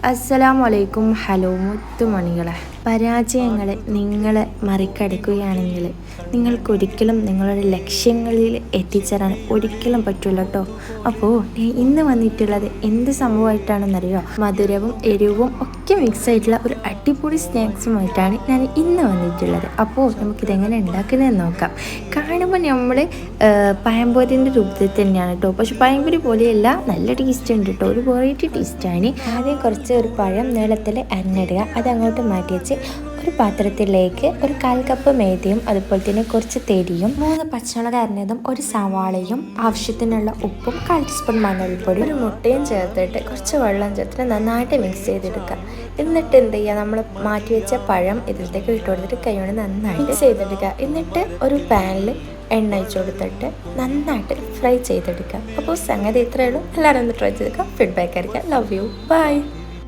അസ്സലാമലൈക്കും. ഹലോ മുത്തുമണികളെ, പരാജയങ്ങളെ നിങ്ങൾ മറികടക്കുകയാണെങ്കിൽ നിങ്ങൾക്കൊരിക്കലും നിങ്ങളുടെ ലക്ഷ്യങ്ങളിൽ എത്തിച്ചേരാൻ ഒരിക്കലും പറ്റില്ല കേട്ടോ. അപ്പോൾ ഇന്ന് വന്നിട്ടുള്ളത് എന്ത് സംഭവമായിട്ടാണെന്നറിയോ? മധുരവും എരിവും ഒക്കെ മിക്സ് ആയിട്ടുള്ള ഒരു അടിപൊളി സ്നാക്സുമായിട്ടാണ് ഞാൻ ഇന്ന് വന്നിട്ടുള്ളത്. അപ്പോൾ നമുക്കിതെങ്ങനെ ഉണ്ടാക്കുന്നതെന്ന് നോക്കാം. കാണുമ്പോൾ നമ്മൾ പഴംപൊരിൻ്റെ രൂപത്തിൽ തന്നെയാണ് കേട്ടോ, പക്ഷെ പഴംപൊരി പോലെയല്ല, നല്ല ടേസ്റ്റ് ഉണ്ട് കേട്ടോ, ഒരു വെറൈറ്റി ടേസ്റ്റാണ്. ആദ്യം കുറച്ച് ഒരു പഴം നീളത്തിൽ അരിഞ്ഞിടുക, അതങ്ങോട്ട് മാറ്റി വെച്ച് ഒരു പാത്രത്തിലേക്ക് ഒരു 1/4 കപ്പ് മേദയും അതുപോലെ തന്നെ കുറച്ച് തെടിയും 3 പച്ചമുളക് അരിഞ്ഞതും ഒരു സവാളയും ആവശ്യത്തിനുള്ള ഉപ്പും 1/4 ടീസ്പൂൺ മഞ്ഞൾപ്പൊടി ഒരു മുട്ടയും ചേർത്തിട്ട് കുറച്ച് വെള്ളം ചേർത്തിട്ട് നന്നായിട്ട് മിക്സ് ചെയ്തെടുക്കുക. എന്നിട്ട് എന്ത് ചെയ്യുക, നമ്മൾ മാറ്റി വെച്ച പഴം ഇതിലേക്ക് ഇട്ട് കൊടുത്തിട്ട് കൈകൊണ്ട് നന്നായിട്ട് മിക്സ് ചെയ്തെടുക്കുക. എന്നിട്ട് ഒരു പാനിൽ എണ്ണ ഒഴിച്ച് കൊടുത്തിട്ട് നന്നായിട്ട് ഫ്രൈ ചെയ്തെടുക്കുക. അപ്പോൾ സംഗതി ഇത്രയേ ഉള്ളൂ. എല്ലാവരും ഒന്ന് ട്രൈ ചെയ്തെടുക്കുക. ഫീഡ്ബാക്ക് ആയിരിക്കാം. Love you. ബൈ.